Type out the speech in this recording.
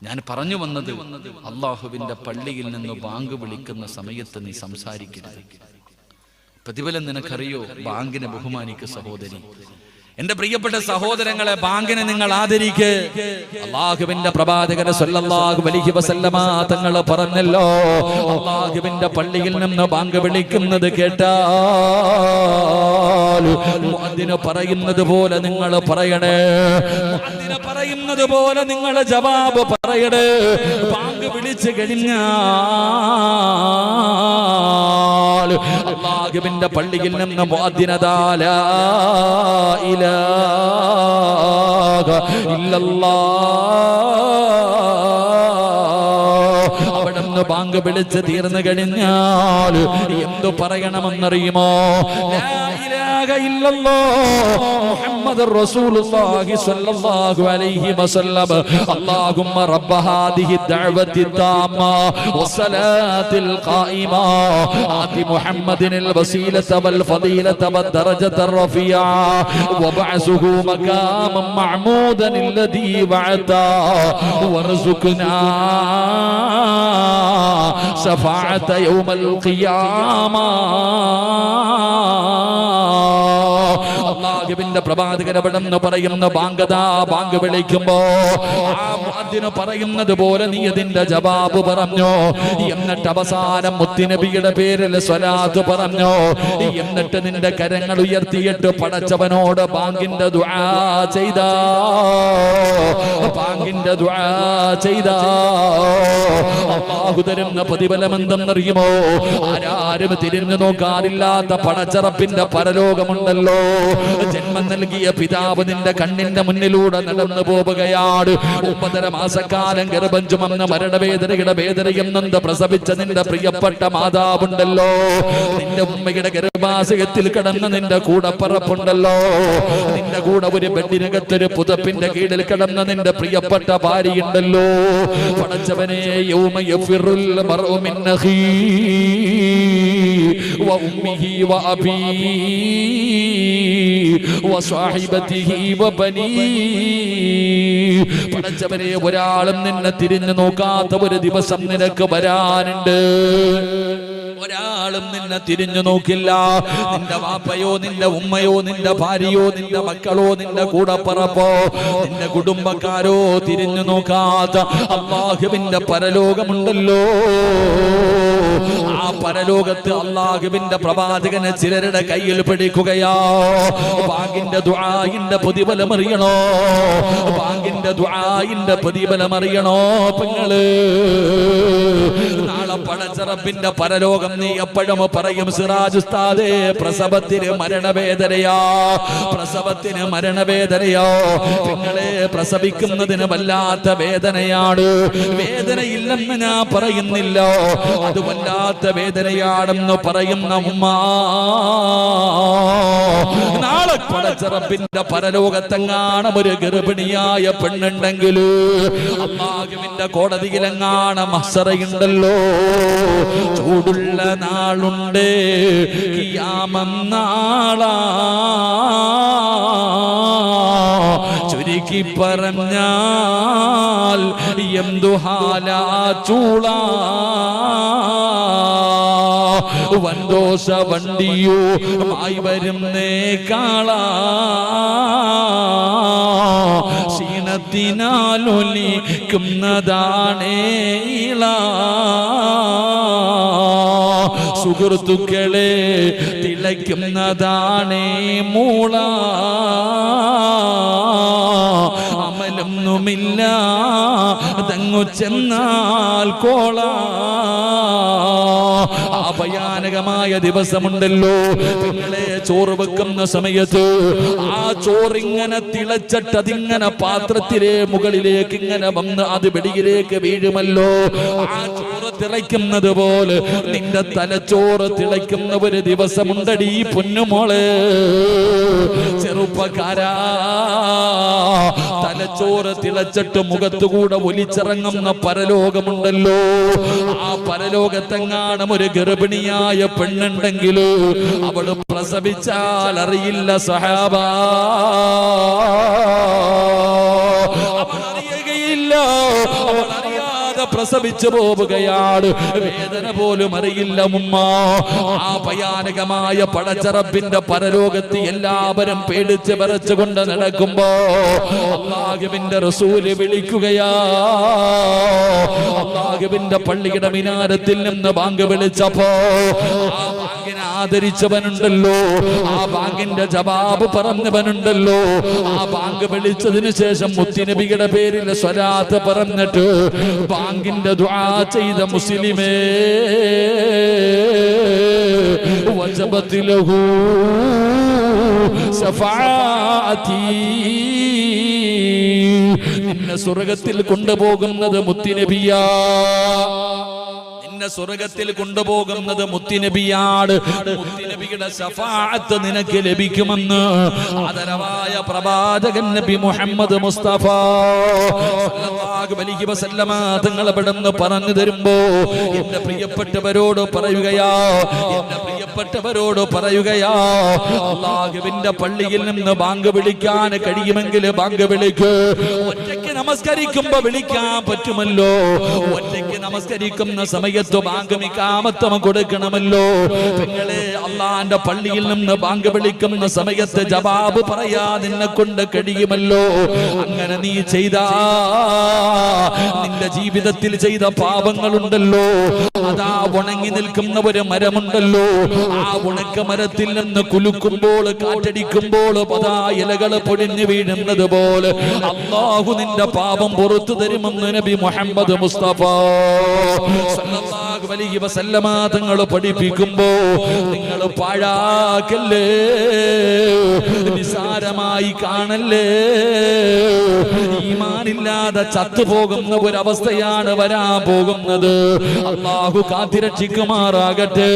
ഞാൻ പറഞ്ഞു വന്നത്, അള്ളാഹുവിന്റെ പള്ളിയിൽ നിന്ന് ബാങ്ക് വിളിക്കുന്ന സമയത്ത് നീ സംസാരിക്കരുത്. പ്രതിഫലം നിനക്കറിയോ? ബാങ്കിനെ ബഹുമാനിക്ക് സഹോദരി. എന്റെ പ്രിയപ്പെട്ട സഹോദരങ്ങളെ, ബാങ്കിനെ നിങ്ങൾ ആദരിക്ക്. അല്ലാഹുവിന്റെ പ്രവാചകൻ സല്ലല്ലാഹു അലൈഹി വസല്ലമ തങ്ങൾ പറഞ്ഞല്ലോ, അല്ലാഹുവിന്റെ പള്ളിയിൽ നിന്ന് ബാങ്ക് വിളിക്കുന്നത് കേട്ടാൽ മുഅദ്ദിൻ പറയുന്നത് പോലെ നിങ്ങൾ പറയണേ. മുഅദ്ദിൻ പറയുന്നത് പോലെ നിങ്ങൾ ജവാബ് പറയണേ. ബാങ്ക് വിളിച്ചു കഴിഞ്ഞാൽ അല്ലാഹുവിന്റെ പള്ളിയിൽ നിന്ന് മുഅദ്ദിൻ ലാ ഇലാഹ ഇല്ലല്ലാഹ് അവിടുന്ന് ബാങ്ക് വിളിച്ച് തീർന്നു കഴിഞ്ഞാൽ എന്തു പറയണമെന്നറിയുമോ? ലാ ഇലാഹ ഇല്ലല്ലാഹ് മുഹമ്മദുർ റസൂലുള്ളാഹി സ്വല്ലല്ലാഹു അലൈഹി വസല്ലം അല്ലാഹുമ്മ റബ്ബ ഹാദിഹി ദഅവതി താമ്മ വസ്സലാത്തിൽ ഖായിമ ആതി മുഹമ്മദിനിൽ വസീലത വൽ ഫദീലത വദ്ദറജത റഫിയ വബഅസുഹു മഖാമൻ മഅമൂദൻ الذي വഅത വർസുഖ്നാ ശഫാഅത യൗമൽ ഖിയാമ. അല്ലാഹുവിന്റെ പ്രവാചകൻ അവിടെന്ന് പറയുന്ന ബാങ്കദാ ബാങ്ക് വിളിക്കുമ്പോ ആ മുഅദ്ദിൻ പറയുന്നത് പോലെ നീ അതിന്റെ ജവാബ് പറഞ്ഞോ. എന്നിട്ട് അവസാനം മുത്തുനബിയുടെ പേരിൽ സ്വലാത്ത് പറഞ്ഞോ. എന്നിട്ട് നിന്റെ കരങ്ങൾ ഉയർത്തിയിട്ട് പടച്ചവനോട് ബാങ്കിന്റെ ദുആ ചെയ്താ, ബാങ്കിന്റെ ദുആ ചെയ്താ അല്ലാഹു തരുന്ന പ്രതിഫലം എന്തെന്നറിയുമോ? ആരാരും തിരിഞ്ഞു നോക്കാറില്ലാത്ത പടച്ചറപ്പിന്റെ പരലോകമുണ്ടല്ലോ. ജന്മം നൽകിയ പിതാവ് നിന്റെ കണ്ണിന്റെ മുന്നിലൂടെ നടന്നു പോവുകയാണ്. 9.5 മാസക്കാലം ഗർഭം ചുമന്ന മരണവേദനയുടെ വേദനയും നൊന്ത് പ്രസവിച്ച നിന്റെ പ്രിയപ്പെട്ട മാതാവുണ്ടല്ലോ. നിന്റെ ഉമ്മയുടെ ഗർഭാശയത്തിൽ കിടന്ന് നിന്റെ കൂടപ്പറപ്പുണ്ടല്ലോ. നിന്റെ കൂടെ ഒരു ബെഡിനകത്തൊരു പുതപ്പിന്റെ കീഴിൽ കിടന്ന് നിന്റെ പ്രിയപ്പെട്ട ഭാര്യയുണ്ടല്ലോ. പടച്ചവനെ, യൗമ യഫിറുൽ മർഉ മിൻ അഖീഹി വ ഉമ്മിഹി വ അബീഹി വസ്വാഹിബതിഹി വബനീഹി. പടച്ചവനെ, ഒരാളും നിന്നെ തിരിഞ്ഞു നോക്കാത്ത ഒരു ദിവസം നിനക്ക് വരാനുണ്ട്. ഒരാളും നിന്നെ തിരിഞ്ഞു നോക്കില്ല. നിന്റെ വാപ്പയോ നിന്റെ ഉമ്മയോ നിന്റെ ഭാര്യയോ നിന്റെ മക്കളോ നിന്റെ കൂടപ്പറപ്പോ നിന്റെ കുടുംബക്കാരോ തിരിഞ്ഞു നോക്കാത്ത അല്ലാഹുവിന്റെ പരലോകമുണ്ടല്ലോ. ആ പരലോകത്ത് അല്ലാഹുവിന്റെ പ്രവാചകനെ ചിലരുടെ കയ്യിൽ പിടിക്കുകയാ. ബാങ്കിന്റെ ദുആഇന്റെ പ്രതിഫലം അറിയണോ? ബാങ്കിന്റെ ദുആഇന്റെ പ്രതിഫലം അറിയണോ പെങ്ങള്? നാളെ പടച്ചറപ്പിന്റെ പരലോകം നീ എപ്പോഴും പറയും, സിറാജ് ഉസ്താദേ, പ്രസവത്തിന് മരണവേദനയാ, പ്രസവത്തിന് മരണവേദനയോ. പെങ്ങളെ, പ്രസവിക്കുന്നതിന് വല്ലാത്ത വേദനയാണ്. വേദനയില്ലെന്ന് ഞാൻ പറയുന്നില്ല, അത് വല്ലാത്ത വേദനയാണെന്ന് പറയുന്ന ഉമ്മ. നാളെ പടച്ചറപ്പിന്റെ പരലോകത്തെങ്ങാണം ഒരു ഗർഭിണിയായ പെണ്ണുണ്ടെങ്കിൽ അല്ലാഹുവിന്റെ കോടതിയിലെങ്ങാണം മഹ്ശറയുണ്ടല്ലോ. ചൂടുള്ള നാളുണ്ട്, ഖിയാമം നാളാ. ചുരുക്കി പറഞ്ഞാൽ എന്തു ഹാലാ ചൂളാ. വൻദോഷ വണ്ടിയോ മായി വരുന്നേ കാളാ. ക്ഷീണത്തിനാലൊലിക്കുന്നതാണേ ഇള. സുഹൃത്തുക്കളെ, തിളയ്ക്കുന്നതാണേ മൂള. അമലൊന്നുമില്ല തങ്ങു ചെന്നാൽ കോള. ആ ഭയാനകമായ ദിവസമുണ്ടല്ലോ നിങ്ങളെ. ചോറ് വെക്കുന്ന സമയത്ത് ആ ചോറിങ്ങനെ തിളച്ചിട്ട് അതിങ്ങനെ പാത്രത്തിലെ മുകളിലേക്ക് ഇങ്ങനെ വന്ന് അത് വെടിയിലേക്ക് വീഴുമല്ലോ. ആ ചോറ് തിളയ്ക്കുന്നത് പോലെ നിന്റെ തലച്ചോറ് തിളയ്ക്കുന്ന ഒരു ദിവസമുണ്ടടി പൊന്നുമോളെ. ചെറുപ്പക്കാരാ, തലച്ചോറ് തിളച്ചിട്ട് മുഖത്തുകൂടെ ഒലിച്ചിറങ്ങുന്ന പരലോകമുണ്ടല്ലോ. ആ പരലോകത്തെങ്ങാനും ഒരു ഗർഭിണിയായ പെണ്ണുണ്ടെങ്കിൽ അവള് പ്രസവിച്ചാൽ അറിയില്ല സഹാബ, അവൾ അറിയുകയില്ല, അവൾ പ്രസവിച്ചു പോവുകയാണ്. വേദന പോലും അറിയില്ല ഉമ്മ. ആ ഭയാനകമായ പടച്ചറപ്പിന്റെ പരലോകത്ത് എല്ലാവരും പേടിച്ച് വിറച്ചുകൊണ്ട് നടക്കുമ്പോ അല്ലാഹുവിന്റെ റസൂല് വിളിക്കുകയാ. അല്ലാഹുവിന്റെ പള്ളിയുടെ മിനാരത്തിൽ നിന്ന് ബാങ്ക് വിളിച്ചപ്പോ ആ ബാങ്കിനെ ആദരിച്ചവനുണ്ടല്ലോ, ആ ബാങ്കിന്റെ ജവാബ് പറഞ്ഞവനുണ്ടല്ലോ, ആ ബാങ്ക് വിളിച്ചതിന് ശേഷം മുത്തുനബിയുടെ പേരിൽ സ്വലാത്ത് പറഞ്ഞിട്ട് ബാങ്കിന്റെ ദുആ ചെയ്ത മുസ്ലിമേ വജബത് ലഹു ശഫാഅതി. നിന്നെ സ്വർഗ്ഗത്തിൽ കൊണ്ടുപോകുന്നത് മുത്തുനബിയാ. സ്വർഗത്തിൽ കൊണ്ടുപോകുന്നത് മുത്തുനബിയാണ്. മുത്തുനബിയുടെ ശഫാഅത്ത് നിനക്ക് ലഭിക്കുമെന്ന് ആദരവായ പ്രവാചകൻ നബി മുഹമ്മദ് മുസ്തഫ സല്ലല്ലാഹു അലൈഹി വസല്ലമ തങ്ങൾ ഇവിടുന്ന് പറഞ്ഞു തരുമ്പോ എന്റെ പ്രിയപ്പെട്ടവരോട് പറയുകയാ, എന്റെ പ്രിയപ്പെട്ടവരോട് പറയുകയാ, അല്ലാഹുവിന്റെ പള്ളിയിൽ നിന്ന് ബാങ്ക് വിളിക്കാൻ കഴിയുമെങ്കിൽ ബാങ്ക് വിളിക്ക്. ഒറ്റയ്ക്ക് നമസ്കരിക്കുമ്പോ വിളിക്കാൻ പറ്റുമല്ലോ. ഒറ്റയ്ക്ക് നമസ്കരിക്കുന്ന സമയത്ത് ബാങ്ക് ഇഖാമത്ത് കൊടുക്കണമല്ലോ. നിങ്ങളെ അള്ളാന്റെ പള്ളിയിൽ നിന്ന് ബാങ്ക് വിളിക്കുന്ന സമയത്ത് ജവാബ് പറയാ നിന്നെ കൊണ്ട് കഴിയുമല്ലോ. അങ്ങനെ നീ ചെയ്താ നിന്റെ ജീവിതത്തിൽ ചെയ്ത പാപങ്ങളുണ്ടല്ലോ, അതാ ഉണങ്ങി നിൽക്കുന്ന ഒരു മരമുണ്ടല്ലോ, ആ ഉണക്ക മരത്തിൽ നിന്ന് കുലുക്കുമ്പോൾ കാറ്റടിക്കുമ്പോൾ അതാ ഇലകൾ പൊടിഞ്ഞു വീഴുന്നത് പോലെ അല്ലാഹു നിന്റെ പാപം പുറത്തു തരുമെന്ന് നബി മുഹമ്മദ് മുസ്തഫ സല്ലല്ലാഹു അലൈഹി വസല്ലമ തങ്ങൾ പഠിപ്പിക്കുമ്പോ നിങ്ങൾ പാഴാക്കല്ലേ, നിസാരമായി കാണല്ലേ. ഈമാനില്ലാതെ ചത്തുപോകുന്ന ഒരവസ്ഥയാണ് വരാൻ പോകുന്നത്. അല്ലാഹു കാത്തിരക്ഷിക്കുമാറാകട്ടെ.